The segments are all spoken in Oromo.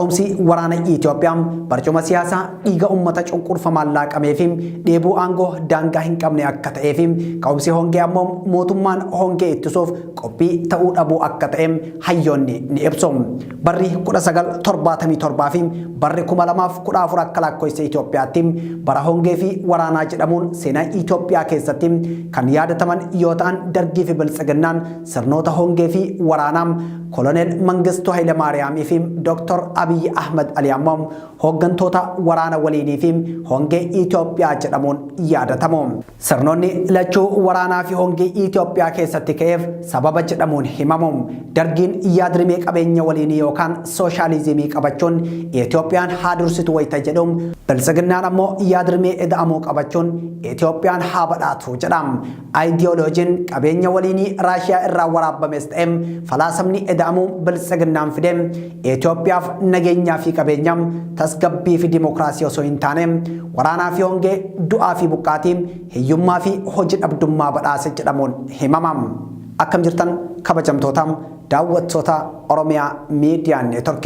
ka'umsi waraana Itoophiyaa barcuma siyaasaa dhiiga uummata cunqurfamaan laaqameefim dheebuu aangoo daangaa hin qabne akka ta'eefim ka'umsi hongee ammoo mootummaan hongee ittisuuf qophii ta'uu dhabuu akka ta'eem hayyoonni ni ibsu. Barri 1977 fi barri 2014 akka lakkoofsa Itoophiyaatti bara hongee fi waraanaa jedhamuun seenaa Itoophiyaa keessatti kan yaadataman yoo ta'an dargii fi biltsiginnaan sirnoota hongee fi waraanaa koloneel Mangistuu Hayilemaariyaamii fi Dr. Abiy Ahmed Ali ammoo hooggantoota waraana waliinii fi hongee Itoophiyaa jedhamuun yaadatamu. Sirnoonni lachuu waraanaa fi hongee Itoophiyaa keessatti ka'eef sababa jedhamuun himamu. Dargiin yaadrimee qabeenya waliinii yookaan sooshaalizimii qabachuun Itoophiyaan haa dursitu wayita jedhuun biltsiginnaan ammoo yaadrimee ida'amuu qabachuun Itoophiyaan haa badhaatu jedham. Ayidiyooloojiin qabeenya waliinii Raashiyaa irraa waraabbames ta'em falaasamni ida'amuu biltsiginnaan fidem Itoophiyaaf nageenyaa fi qabeenyam tasgabbii fi dimokiraasii osoo hin taane waraanaa fi hongee du'aa fi buqqaatii hiyyummaa fi hojii dhabdummaa badhaase jedhamuun himamam. Akkam jirtan kabajamtoota daawwattoota Oromiyaa Miidiyaa Neetwork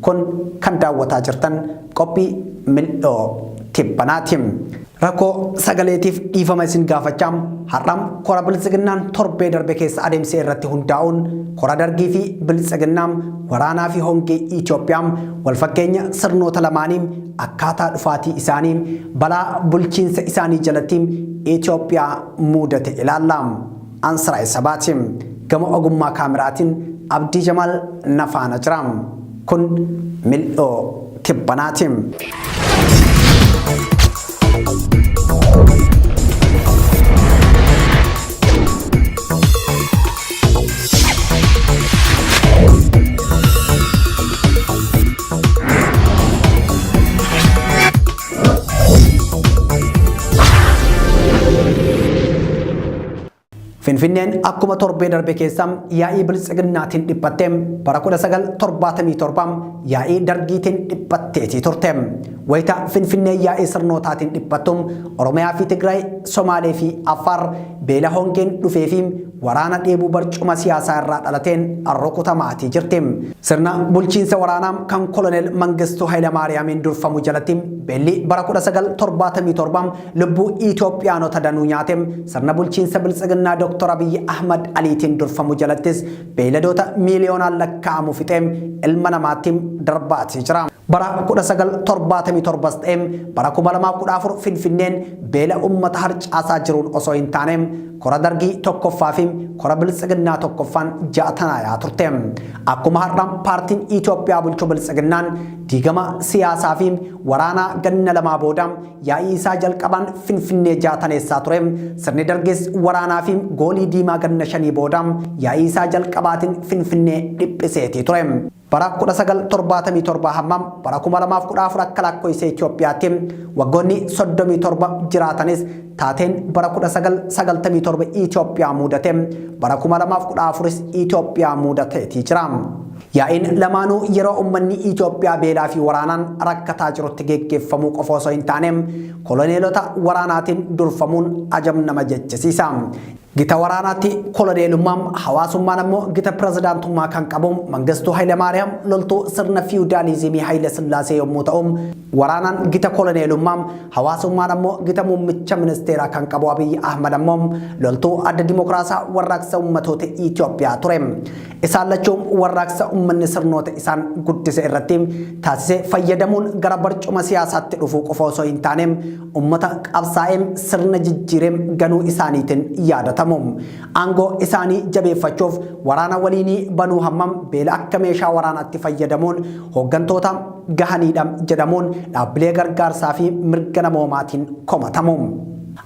kun kan daawwataa jirtan qophii mil'oo tibbanaati. Rakkoo sagaleetiif dhiifama isin gaafachaa har'am kora biltsiginnaan torbee darbe keessa adeemsee irratti hundaa'uun kora dargii fi biltsiginnaan waraanaa fi hongee Itoophiyaa wal fakkeenya sirnoota lamaanii akkaataa dhufaatii isaanii balaa bulchiinsa isaanii jalatti Itoophiyaa mudate ilaalla. Ansara Sabaati gama ogummaa kaameraatiin Abdii Jamaal nafaana jira. Kun mil'oo tibbanaati. Finfinneen akkuma torbee darbe keessa yaa'ii biltsiginnaatiin dhiphattee bara 1977 yaa'ii dargiitiin dhiphatteetii turte. Wayita Finfinnee yaa'ii sirnootaatiin dhiphattum Oromiyaa fi Tigraay, Somaalee fi Affaar beela hongeen dhufee fi waraana dheebuu barcuma siyaasaa irraa dhalateen rukutamaati jirti. Sirna bulchiinsa waraanaa kan koloneel Mangistuu Hayilemaariyaamiin durfamu jalatti beelli bara 1977 lubbuu Itoophiyaanota danuu nyaate. Sirna bulchiinsa biltsiginnaa Dr. Abiy Ahmed Aliitiin durfamu jalattis beeladoota miiliyoonaan lakkaa'amu fixee ilma namaatti darbaati jira. Bara 1977 ta'ee bara 2014 Finfinneen beela uummata harcaasaa jiruun osoo hin taane kora dargii tokkoffaa fi kora biltsiginnaa tokkoffaan jaatanaa turte. Akkuma har'a paartiin Itoophiyaa bulchu biltsiginnaan diigama siyaasaa fi waraanaa ganna lamaa booda yaa'ii isaa jalqabaan Finfinnee jaataneessaa ture. Sirni dargis waraanaa fi goolii diimaa ganna 5 booda yaa'ii isaa jalqabaatiin Finfinnee dhiphiseetii ture. Bara 1977 hammam bara 2014 akka lakkoofsa Itoophiyaatti waggoonni 37 jiraatanis taateen bara 1997 Itoophiyaa mudate bara 2014 Itoophiyaa mudateetii jira. Yaa'iin lamaanuu yeroo uummanni Itoophiyaa beelaa fi waraanaan rakkataa jirutti geggeeffamuu qofa osoo hin taane koloneelota waraanaatiin durfamuun ajab nama jechisiisa. Gita waraanaatti koloneelummaan hawaasummaan ammoo gita pirezidaantummaa kan qabu Mangistuu Hayilemaariyaam loltuu sirna fiiwudaalizimii Hayile Sillaasee yommuu ta'u waraanaan gita koloneelummaan hawaasummaan ammoo gita muummicha ministeeraa kan qabu Abiy Ahmed ammoo loltuu adda dimokiraasaa warraaqsa ummatoota Itoophiyaa ture. Isaan lachuun warraaqsa ummanni sirnoota isaan guddise irratti taasise fayyadamuun gara barcuma siyaasaatti dhufuu qofa osoo hin taane ummata qabsaa'ee sirna jijjiireem ganuu isaaniitiin yaadata. Aangoo isaanii jabeeffachuuf waraana waliinii banuu hammam beela akka meeshaa waraanaatti fayyadamuun hooggantoota gahaniidha jedhamuun dhaabbilee gargaarsaa fi mirga namoomaatiin komatamu.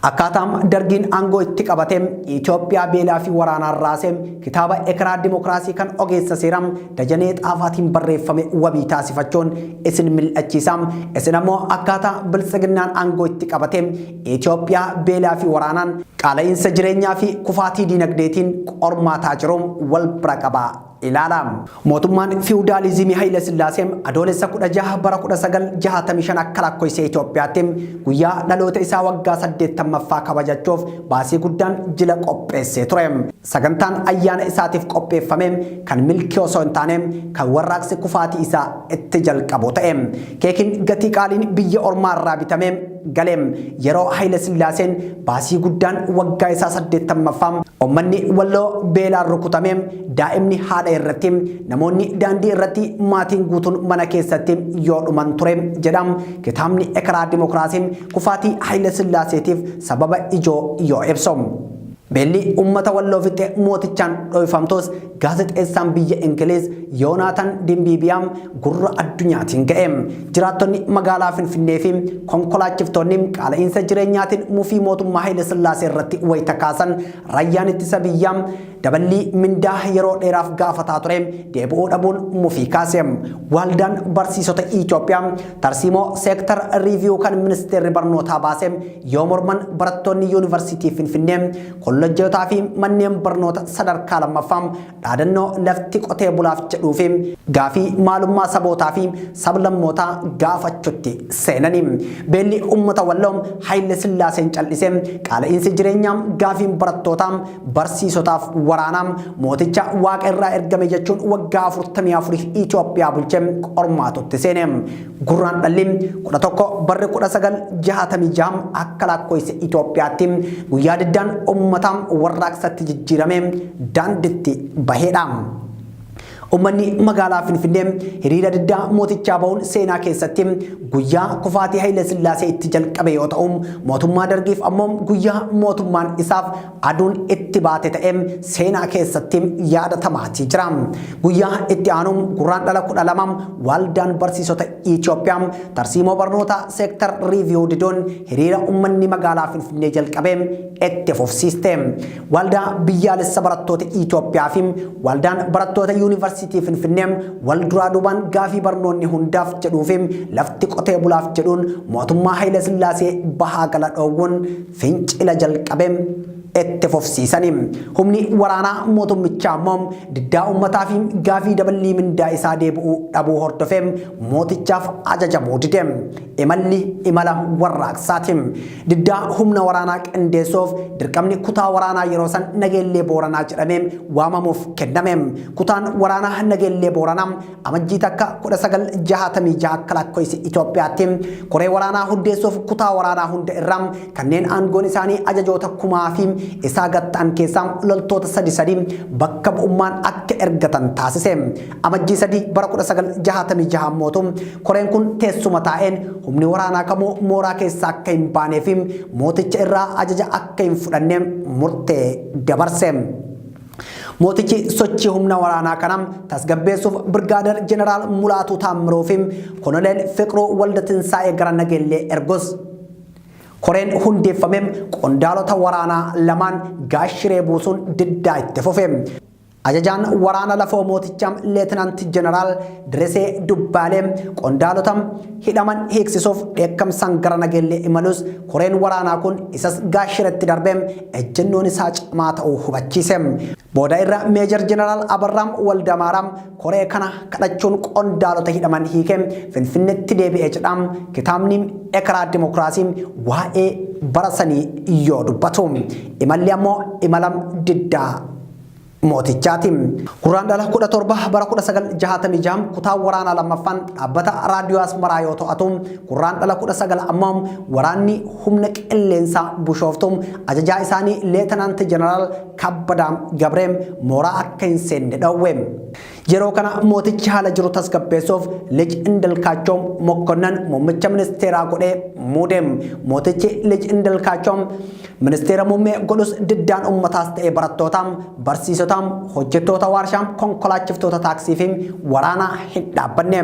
Akkaataan dargiin aangoo itti qabateem Itoophiyaa beelaa fi waraanaan raaseem kitaaba Ekeraa Dimokiraasii kan ogeessa seeram Dajanee Xaafaatiin barreeffame wabii taasifachuun isin mil'achiisam. Isin ammoo akkaataa biltsiginnaan aangoo itti qabateem Itoophiyaa beelaa fi waraanaan qaala'insa jireenyaa fi kufaatii dinagdeetiin qormaataa jiruun wal bira qabaa ilaala. Mootummaan fiwudaalizimii Haile Sillaaseem adoolessa 16 bara 1965 akka lakkoofsa Itoophiyaatti guyyaa dhaloota isaa waggaa 80ffaa kabajachuuf baasii guddaan jila qopheessee ture. Sagantaan ayyaana isaatiif qopheeffame kan milkii osoo hin taane kan warraaqsi kufaatii isaa itti jalqabu ta'e. Keekiin gatii qaaliin biyya ormaa irraa bitame galeem yeroo Haile Sillaaseen baasii guddaan waggaa isaa 80ffaa ummanni Walloo beelaan rukutame daa'imni haadha irratti namoonni daandii irratti maatiin guutuun mana keessatti yoo dhuman ture jedham kitaabni Ekeraa Dimokiraasiin kufaatii Haile Sillaaseetiif sababa ijoo yoo ibsu. Beelli ummata Walloo fixe mootichaan dhoofamtos gaazexeessaan biyya Ingiliz Yoonaataan Dimbiibiyaan gurra addunyaatiin ga'e. Jiraattonni magaalaa Finfinnee fi konkolaachiftoonni qaala'insa jireenyaatiin mufii mootummaa Haile Sillaasee irratti wayita kaasan rayyaan ittisa biyyaa daballii mindaa yeroo dheeraaf gaafataa ture deebi'uu dhabuun mufii kaase. Waldaan barsiisota Itoophiyaa tarsiimoo seektar riiviyuu kan ministeerri barnootaa baase yoo morman barattoonni yuunivarsiitii Finfinnee kolleejjotaa fi manneen barnoota sadarkaa lammaffaa dhaadannoo lafti qotee bulaaf jedhuu fi gaafii maalummaa sabootaa fi sablammootaa gaafachuutti seenanii. Beelli uummata Walloo Haile Sillaaseen callisee qaala'insi jireenyaa gaafiin barattootaa barsiisotaaf waraanaa mooticha waaqa irraa ergame jechuun waggaa 44 Itoophiyaa bulchee qormaatutti seene. Gurraan dhalli 11 barri 1966 akka lakkoofsa Itoophiyaatti guyyaa diddaan ummata warraaqsatti jijjiirame daandiitti baheedha. Ummanni magaalaa Finfinnee hiriira diddaa mootichaa bahuun seenaa keessatti guyyaa kufaatii Haile Sillaasee itti jalqabe yoo ta'u mootummaa Dargiif ammoo guyyaa mootummaan isaaf aduun itti baate ta'e seenaa keessatti yaadatamaatii jira. Guyyaa itti aanuun gurraandhala 12 waldaan barsiisota Itoophiyaa tarsiimoo barnoota seektar riiviyuu didoon hiriira ummanni magaalaa Finfinnee jalqabe itti fufsiiste. Waldaa biyyaalessa barattoota Itoophiyaa fi waldaan barattoota yuunivarsiitii Finfinnee wal duraa duubaan gaafii barnoonni hundaaf jedhuuf lafti qotee bulaaf jedhuun mootummaa Haile Sillaasee bahaa gala dhoowwuun fincila jalqabe itti fufsiisanii. Humni waraanaa mootummichaa ammoo diddaa uummataa fi gaafii daballii mindaa isaa deebi'uu dhabuu hordofee mootichaaf ajajamuu dide. Imalli imala warraaqsaati. Diddaa humna waraanaa qindeessuuf dirqamni kutaa waraanaa yeroo san Nageellee Booranaa jedhamee waamamuuf kenname. Kutaan waraanaa Nageellee Booranaa amajjii takka 1966 akka lakkoofsa Itoophiyaatti koree waraanaa hundeessuuf kutaa waraanaa hunda irraa kanneen aangoon isaanii ajajoota kumaa fi isaa gattaan keessaa loltoota sadi bakka bu'ummaan akka ergatan taasise. Amajjii 3 bara 1966 mootu koreen kun teessuma taa'een humni waraanaa kamuu mooraa keessaa akka hin baanee fi mooticha irraa ajaja akka hin fudhanne murtee dabarse. Mootichi sochii humna waraanaa kanaa tasgabbeessuuf Birgaader Jeneraal Mulaatuu Taammiroo fi Koloneel Fiqiruu Waldatinsaa'ee gara Nageellee ergus. Koreen hundeeffamee qondaalota waraanaa lamaan gaashiree buusuun diddaa itti fufe. Ajajaan waraana lafoo mootichaa Leetinanti Jeneraal Diresee Dubbaalee qondaalota hidhaman hiiksisuuf dheekkamsaan gara Nageellee imalus koreen waraanaa kun isas gaashireetti darbee ejjennoon isaa cimaa ta'uu hubachiise. Booda irra Meejor Jeneraal Abarraam Waldamaaraam koree kana kadhachuun qondaalota hidhaman hiikee Finfinneetti deebi'ee jedham kitaabni Ekeraa Dimokiraasiin waa'ee bara sanii yoo dubbatu. Imalli ammoo imala diddaa mootichaati. Gurraandhala 17 bara 1966 kutaa waraanaa lammaffaan dhaabbata raadiyoo Asmaraa yoo to'atu gurraandhala 19 ammoo waraanni humna qilleensaa Bishooftuu ajajaa isaanii Leetinanti Jeneraal Kabbadaa Gabreem mooraa akka hin seenne dhowwe. Yeroo kana mootichi haala jiru tasgabbeessuuf Lij Indalkaachoo Mokkonnan muummicha ministeeraa godhee muude. Mootichi Lij Indalkaachoo ministeera muummee godhus diddaan ummataas ta'ee barattootaan barsiisotaan hojjettoota warshaa konkolaachiftoota taaksii fi waraanaa hin dhaabbanne.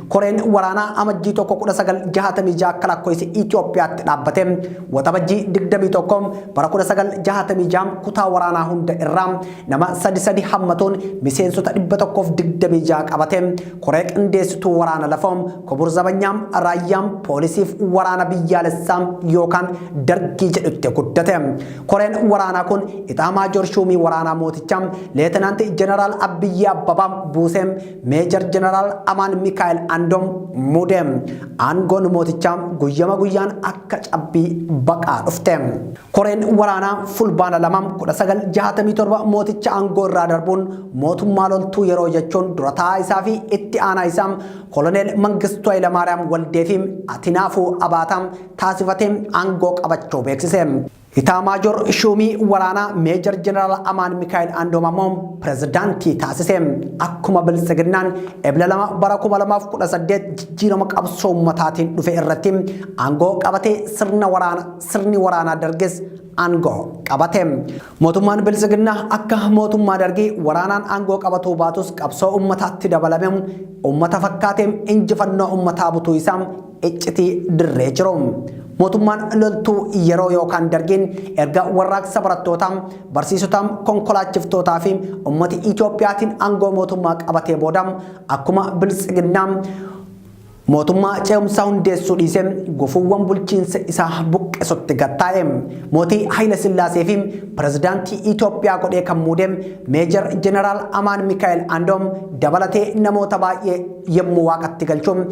Koreen waraanaa amajjii 1966 akka lakkoofsa Itoophiyaatti dhaabbate. Waxabajjii 21 bara 1966 kutaa waraanaa hunda irraa nama 3 hammatuun miseensota 120 digdamii qabate koree qindeessituu waraana lafoom kobur zabanyam raayyaam poolisiif waraana biyyaalessaa yookaan dargii jedhutti guddate koreen waraanaa kun ixaamaajoor shuumii waraanaa mootichaa leetanaanti jeneraal Abiyyi Abbabaa buuseem meejor jeneraal Amaan Mikaa'el Andoom muudeem aangoon mootichaa guyyama guyyaan akka cabbii baqaa dhufte koreen waraanaa fulbaana 1967 mooticha aangoo irraa darbuun mootummaa loltuu yeroo jechuun durataa isaa fi itti aanaa isaa koloneel Mangistuu Hayilamaariyaam Waldeefi Atinaafuu Abaataa taasifatee aangoo qabachuu beeksise. Itaamaajoor shuumii waraanaa meejor jeneraal Amaan Mikaa'el Andoom ammoo pirezidaantii taasise. Akkuma bilisiginnaan ebla 2 bara 2018 jijjiirama qabsoo ummataatiin dhufe irratti aangoo qabatee sirni waraanaa dargis aangoo qabate. Mootummaan bilisiginnaa akka mootummaa dargii waraanaan aangoo qabatuu baatus qabsoo ummataatti dabalame ummata fakkaatee injifannoo ummataa butuu isaa iccitii dirree jiru. Mootummaan loltuu yeroo yookaan dargiin erga warraaqsa barattootaa barsiisotaa konkolaachiftootaa fi ummati Itoophiyaatiin aangoo mootummaa qabatee booda akkuma bilisiginnaa mootummaa ce'umsaa hundeessuu dhiisee gufuuwwan bulchiinsa isaa buqqisutti gattaa'e. Mootii Haayile Sillaasee fi pirezidaantii Itoophiyaa godhee kan muude meejor jeneraal Amaan Mikaa'el Andoom dabalatee namoota baay'ee yemmuu waaqatti galchuun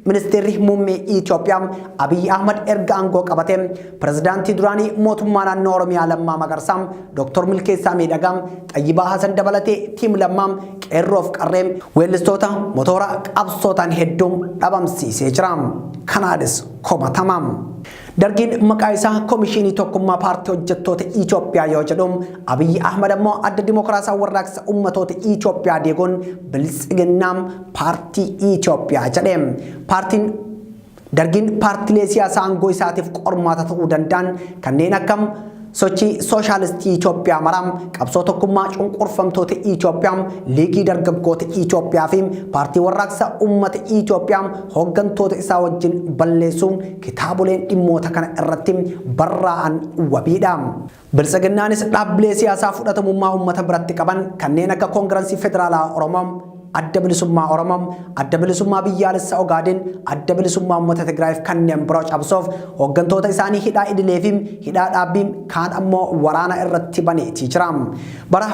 Ministeerri muummee Itoophiyaa Abiyyi Ahmad erga aangoo qabate pirezidaantii duraanii mootummaa naannoo Oromiyaa Lammaa Magarsaa Dr. Milkeessaa Miidhagaa Xayyibaa Hasan dabalatee tiim Lammaa qeerroof qarree weellistoota motora qabsootaan hedduun dhabamsiisee jira. Kanaadis komatamaa. Dargiin maqaa isaa komishinii tokkummaa paartii hojjettoota Itoophiyaa yoo jedhu Abiyyi Ahmad ammoo adda dimokiraasaa warraaqsa ummatoota Itoophiyaa deeguun bilisiginnaa paartii Itoophiyaa jedhe. Dargiin paartiilee siyaasaa aangoo isaatiif qormaata ta'uu danda'an kanneen akka sochii sooshaalistii Itoophiyaa maraam qabsoo tokkummaa cunqurfamtoota Itoophiyaa liigii dargaggoota Itoophiyaa fi paartii warraaqsa ummata Itoophiyaa hooggantoota isaa wajjin balleessuun kitaaboleen dhimmoota kana irratti barraa'an wabiidha. Bilisiginnaanis dhaabbilee siyaasaa fudhatamummaa ummata biratti qaban kanneen akka Koongirensii Federaalaa Oromoo adda bilisummaa Oromoo, adda bilisummaa biyyaalessa Ogaadeen, adda bilisummaa uummata Tigraayiif kanneen biroo cabsuuf hooggantoota isaanii hidhaa idilee fi hidhaa dhaabbii kaan ammoo waraana irratti baneetii jira. Bara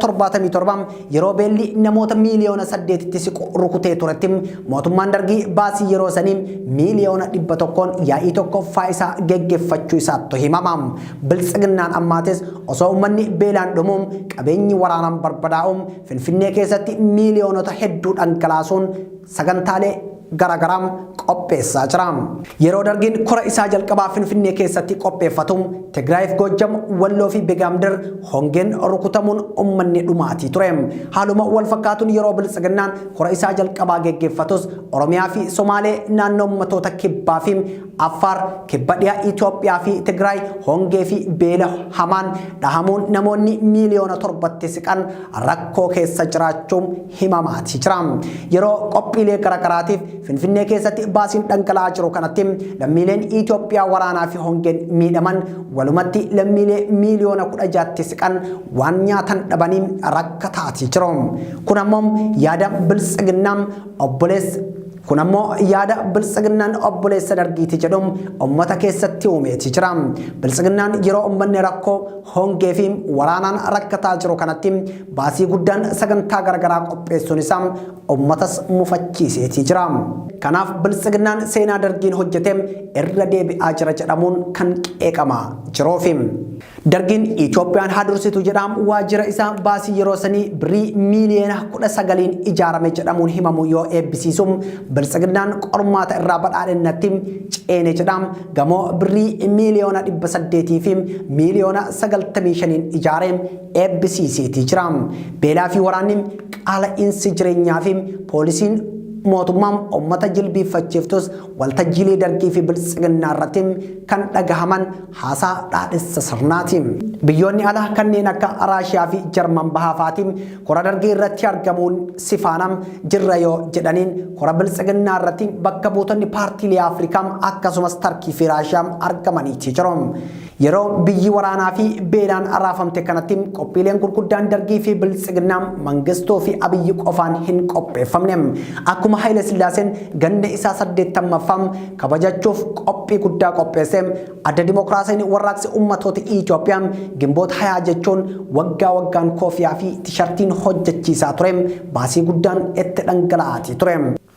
1977 yeroo beelli namoota miiliyoona 8tti siqu rukutee turetti mootummaan dargii baasii yeroo sanii miiliyoona 100 yaa'ii tokkoffaa isaa geggeeffachuu isaatti himama. Bilisiginnaan ammaatis osoo uummanni beelaan dhumuun qabeenyi waraanaan barbadaa'uun Finfinnee keessatti miiliyoona hedduu dhangalaasuun sagantaalee garagaraam qopheessaa jira. Yeroo dargiin kora isaa jalqabaa Finfinnee keessatti qopheeffatu Tigraayiif Goojjam Walloo fi Begaamdir hongeen rukutamuun uummanni dhumaatii ture. Haaluma wal fakkaatuun yeroo bilisiginnaan kora isaa jalqabaa geggeeffatus Oromiyaa fi Somaalee naannoo ummatoota kibbaa fi Affaar kibba dhiyaa Itoophiyaa fi Tigraay hongee fi beela hamaan dhahamuun namoonni miiliyoona 7 siqan rakkoo keessa jiraachuun himamaatii jira. Yeroo qophiilee garagaraatiif Finfinnee keessatti baasiin dhangala'aa jiru kanatti lammiileen Itoophiyaa waraanaa fi hongeen miidhaman walumatti lammiilee miiliyoona 16 siqan waan nyaatan dhabanii rakkataatii jiru. Kun ammoo yaada bilisiginnaan obboleessa dargiiti jedhuun ummata keessatti uumeeti jira. Bilisiginnaan yeroo uummanni rakkoo hongee fi waraanaan rakkataa jiru kanatti baasii guddaan sagantaa garagaraa qopheessuun isaa ummatas mufachiiseeti jira. Kanaaf bilisiginnaan seenaa dargiin hojjetee irra deebi'aa jira jedhamuun kan qeeqamaa jiruufi. Dargiin Itoophiyaan hadursitu jedhamu waajjira isaa baasii yeroo sanii birrii miiliyoona 19 ijaarame jedhamuun himamu yoo eebbisiisu bilisiginnaan qormaata irraa badhaadhinnatti ceene jedham gamoo birrii miiliyoona 800 fi miiliyoona 95 ijaaree eebbisiiseeti jira. Beelaa fi waraanni qaala'iinsi jireenyaa fi poolisiin mootummaan uummata jilbiiffachiiftus waltajjiilee dargii fi biltsiginnaa irratti kan dhagahaman haasaa dhaadhessa sirnaati. Biyyoonni alaa kanneen akka Raashiyaa fi Jarman bahaafaati kora dargii irratti argamuun sifaanam jirra yoo jedhaniin kora biltsiginnaa irratti bakka buutonni paartiilee Afrikaa akkasumas Tarkii fi Raashiyaa argamaniiti jiru. Yeroo biyyi waraanaa fi beelaan araafamte kanatti qophiileen gurguddaan dargii fi biltsiginnaa Mangistuu fi Abiyyi qofaan hin qopheeffamne. Akkuma Haile Sillaaseen ganda isaa 80ffam kabajachuuf qophii guddaa qopheesse adda dimokiraasiin warraaqsi ummatoota Itoophiyaa Gimboota 20 jechuun waggaa waggaan koofiyaa fi tishartiin hojjechiisaa ture baasii guddaan itti dhangala'aatii ture.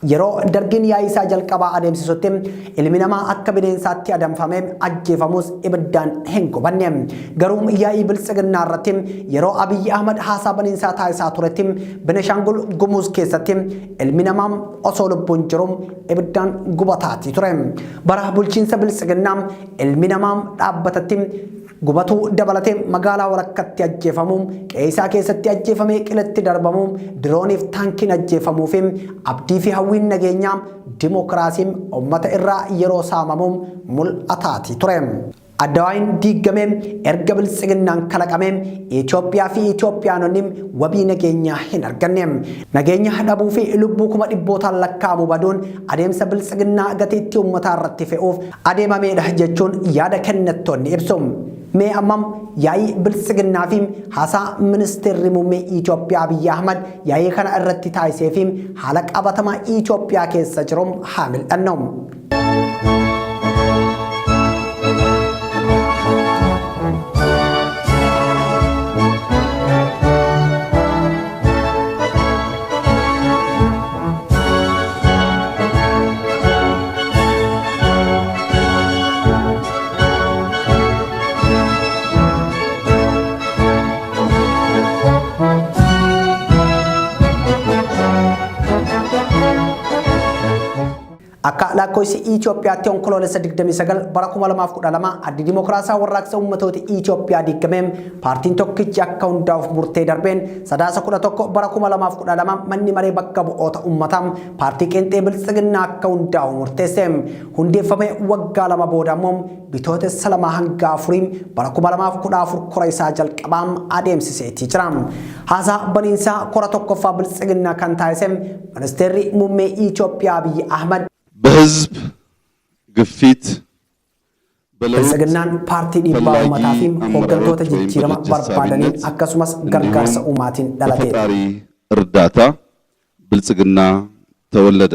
Yeroo dargiin yaa'ii isaa jalqabaa adeemsisutti ilmi namaa akka bineensaatti adamfamee ajjeefamus ibiddaan hin gubanne. Garuu yaa'ii biltsiginnaa irratti yeroo Abiyyi Ahmad haasaa baniinsaa taasisaa turetti Beneshaangul Gumuz keessatti ilmi namaa osoo lubbuun jiru ibiddaan gubataatii ture. Bara bulchiinsa biltsiginnaa ilmi namaa dhaabbatatti gubatuu dabalatee magaalaa warakkatti ajjeefamuu qeessaa keessatti ajjeefamee qilatti darbamuu dirooniif taankiin ajjeefamuu fi abdii fi hawwiin nageenyaa dimokiraasiin uummata irraa yeroo saamamuu mul'ataati ture. Addawaayin diigamee erga biltsiginnaan kalaqamee Itoophiyaa fi Itoophiyaanonni wabii nageenyaa hin arganne. Nageenya dhabuu fi lubbuu kuma dhibbootaan lakkaa'amu baduun adeemsa biltsiginnaa gateettii uummataa irratti fe'uuf adeemameedha jechuun yaada kennattoonni ibsu. Mee ammam yaa'ii biltsiginnaa fi haasaa ministeerri muummee Itoophiyaa Abiyyi Ahmad yaa'ii kana irratti taasisee fi haala qabatamaa Itoophiyaa keessa jiru haa mil'annu. Akka lakkoofsi Itoophiyaatti onkoloolessa 29 bara 2012 addi dimokiraasaa warraaqsa ummatoota Itoophiyaa diigamee paartiin tokkichi akka hundaa'uuf murtee darbeen sadaasa 11 bara 2012 manni maree bakka bu'oota ummataa paartii qeenxee biltsiginnaa akka hundaa'u murteesse. Hundeeffamee waggaa lama booda immoo bitootessa 2 hanga 4 bara 2014 kora isaa jalqabaa adeemsiseetii jira. Haasaa baniinsaa kora tokkoffaa biltsiginnaa kan taasise ministeerri muummee Itoophiyaa Abiyyi Ahmad በህዝብ ግፊት biltsiginnaan paartii dhiibbaa uummataa fi hooggantoota jijjiirama barbaadaniin akkasumas gargaarsa uumaatiin dhalate. ፈጣሪ እርዳታ ብልጽግና ተወለደ።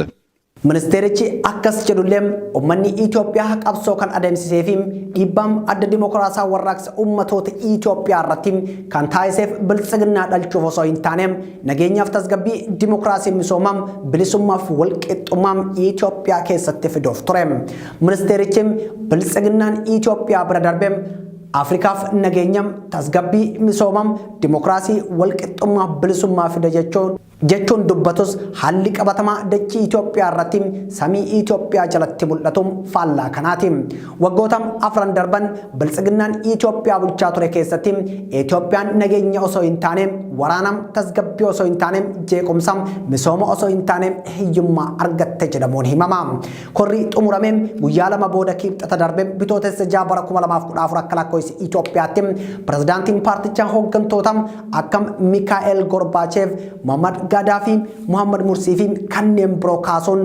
Ministeerichi akkas jedhullee uummanni Itoophiyaa qabsoo kan adeemsisee fi dhiibbaan adda dimokiraasaa warraaqsa uummatoota Itoophiyaa irratti kan taasiseef biltsiginnaa dhalchuuf osoo hin taane nageenyaaf tasgabbii dimokiraasii misoomaa bilisummaaf walqixxummaa Itoophiyaa keessatti fiduuf ture. Ministeerichi biltsiginnaan Itoophiyaa bira darbee Afrikaaf nageenya tasgabbii misoomaa dimokiraasii walqixxummaa bilisummaa fida jechuun dubbatus haalli qabatamaa dachii Itoophiyaa irratti samii Itoophiyaa jalatti mul'atu faallaa kanaati. Waggoota 4 darban biltsiginnaan Itoophiyaa bulchaa ture keessatti Itoophiyaan nageenya osoo hin taane waraanaa tasgabbii osoo hin taane jeequmsa misooma osoo hin taane hiyyummaa argatte jedhamuun himama. Korri xumuramee guyyaa lama booda kibxata darbe bitootessa 6 bara 2014 akka lakkoofsa Itoophiyaatti pirezidaantiin paartichaa hooggantoota akka Mikaa'el Gorbaachev, Muhammad Gaddafi, Muhammad Mursi fi kanneen biroo kaasuun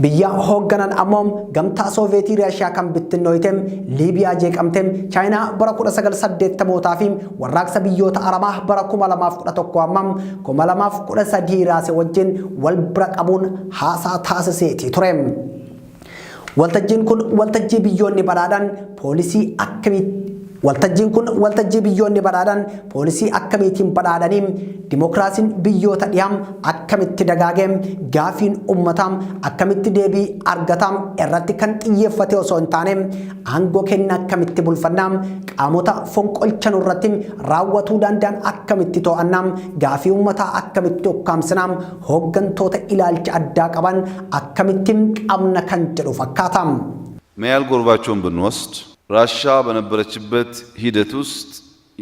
biyya hoogganan ammoo gamtaa Sooviyetii Raashiyaa kan bittinnooyte Liibiyaa jeeqamte Chaayinaa bara 1980 fi warraaqsa biyyoota Arabaa bara 2011 amma 2013 raase wajjin wal bira qabuun haasaa taasiseetii ture. Waltajjiin kun waltajjii biyyoonni badhaadhaan poolisii akkamiitiin badhaadhanii dimokiraasiin biyyoota dhiyaam akkamitti dagaagee gaafiin uummataa akkamitti deebii argataa irratti kan xiyyeeffate osoo hin taane aangoo kenna akkamitti bulfannaa qaamota fonqolchan irratti raawwatuu danda'an akkamitti to'annaa gaafii uummataa akkamitti ukkaamsinaa hooggantoota ilaalcha addaa qaban akkamitti qabna kan jedhu fakkaata. ሚካኤል ጎርባቾቭን ብንወስድ ራሻ በነበረችበት ሂደት ውስጥ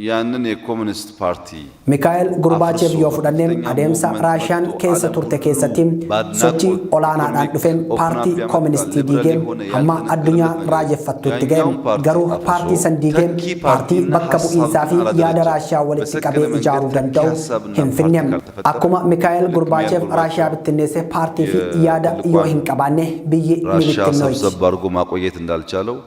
ያንን የኮሙኒስት ፓርቲ ሚካኤል ጉርባቼቭ yoo fudhanneem adeemsa raashiyaan keessa turte keessatti sochii olaanaadhaan dhufeen paartii kooministii diigeem amma addunyaa raajeffattutti ga'eem garuu paartii san diigeem paartii bakka bu'iinsaa fi yaada raashiyaa walitti qabee ijaaruu danda'u hin finneem akkuma Miikaa'el Gurbaachev raashiyaa bittinneessee paartii fi yaada yoo hin qabaanne biyyi ni bittinnooti ሰብሰብ አድርጎ ማቆየት እንዳልቻለው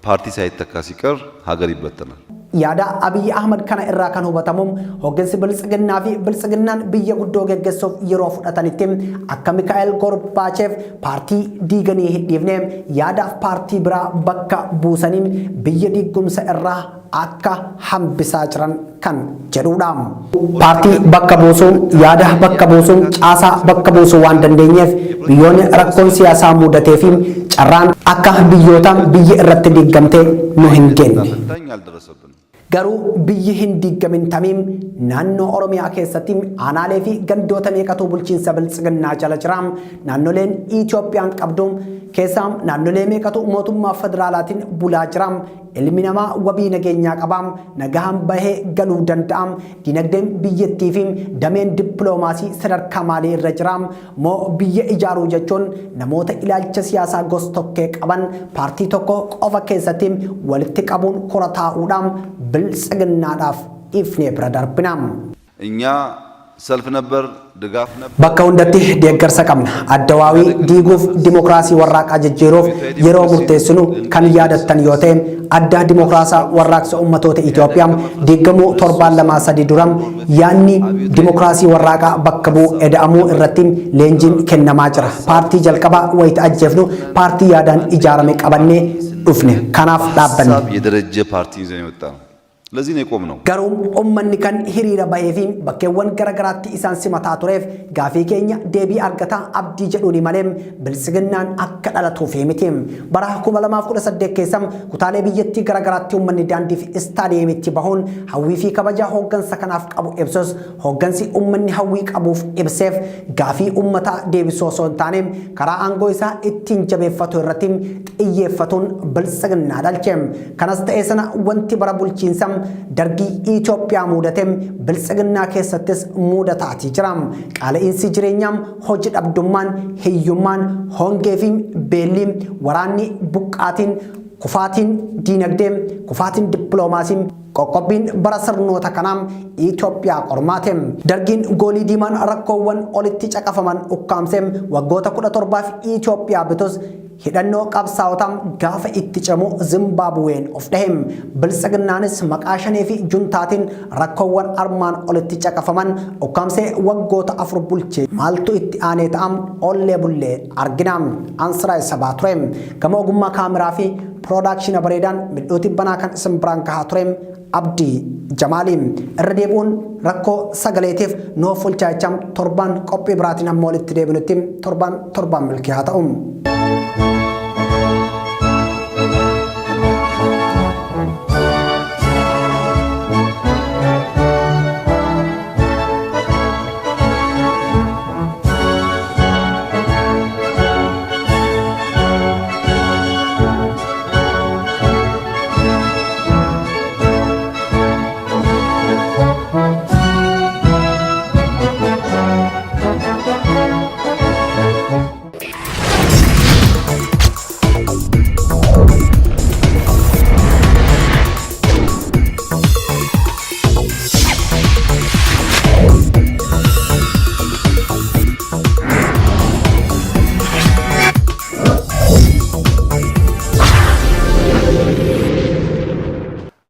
ፓርቲ ሳይተካ ሲቀር ሀገር ይበተናል yaada Abiy Ahmed kana irraa kan hubatamum hoggansi biltsiginnaa fi biltsiginnaan biyya guddoo geggeessuuf yeroo fudhatanitti akka Miikaa'el Gurbaachev paartii diiganii hin dhiifne yaada paartii biraa bakka buusanii biyya diigumsa irraa akka hambisaa jiran kan jedhudha. Paartii bakka buusuun yaada bakka buusuun caasaa bakka buusuu waan dandeenyeef biyyoonni rakkoon siyaasaa mudatee fi carraan akka biyyoota biyya irratti diigamte nu hin geenye. Garuu biyyi hin diigamin tamiim naannoo Oromiyaa keessatti aanaalee fi gandoota meeqatu bulchiinsa biltsiginnaa jala jira. Naannoleen Itoophiyaan qabdu keessaa naannolee meeqatu mootummaa federaalaatiin bulaa jira. Ilmi namaa wabii nageenyaa qaba. Nagaan bahee galuu danda'a. Dinagdeen biyyattii fi dameen dippiloomaasii sadarkaa maalii irra jira. Moo biyya ijaaruu jechuun namoota ilaalcha siyaasaa gosa tokkee qaban paartii tokko qofa keessatti walitti qabuun kora taa'uudhaan biltsiginnaadhaaf ifnee bira darbina. እኛ ሰልፍ ነበር ድጋፍ ነበር bakka hundatti deeggarsa qabna addawaawii diiguuf dimokiraasii warraaqaa jijjiiruuf yeroo murteessinu kan yaadattan yoo ta'e adda dimokiraasaa warraaqsa ummatoota Itoophiyaa diigamuu 7-3 duram yaanni dimokiraasii warraaqaa bakka bu'u eda'amuu irratti leenjiin kennamaa jira paartii jalqabaa wayita ajjeefnu paartii yaadaan ijaarame qabannee dhufne kanaaf dhaabbanne የደረጀ ፓርቲ ይዘን የወጣ ነው ለዚህ ነው የቆምነው garuu ummanni kan hiriira bahee fi bakkeewwan garagaraatti isaan simataa tureef gaafii keenya deebii argataa abdii jedhuuni malee biltsiginnaan akka dhalatuuf miti bara 2018 keessa kutaalee biyyattii garagaraatti ummanni daandii fi istaadiyeemitti bahuun hawwii fi kabaja hooggansa kanaaf qabu ibsus hooggansi ummanni hawwii qabuuf ibseef gaafii ummataa deebisoo osoo hin taane karaa aangoo isaa ittiin jabeeffatu irratti xiyyeeffatuun biltsiginnaa dhalche kanas ta'ee sana wanti bara bulchiinsa dargii Itoophiyaa mudatem biltsiginnaa keessattis mudataati jira qaala'insi jireenyaa hojii dhabdummaan hiyyummaan hongee fi beelli waraanni buqqaatiin kufaatiin diinagdee kufaatiin dippiloomaasii qoqqobbiin bara sirnoota kanaa Itoophiyaa qormaate dargiin goolii diimaan rakkoowwan olitti caqafaman ukkaamse waggoota 17 Itoophiyaa bitus hidhannoo qabsaa'otaa gaafa itti camu Zimbabween of dhahem biltsiginnaanis maqaa shanee fi juntaatiin rakkoowwan armaan olitti caqafaman ukkaamsee waggoota 4 bulche maaltu itti aanee ta'am ollee bullee argina ansiraa sabaa ture gama ogummaa kaameraa fi production bareedaan midhooti banaa kan isin biraan gahaa ture Abdii Jamaaliin irra deebi'uun rakkoo sagaleetiif noof fulchaacham torban qophii biraatiin amma walitti deebinutti torban milkii haa ta'u.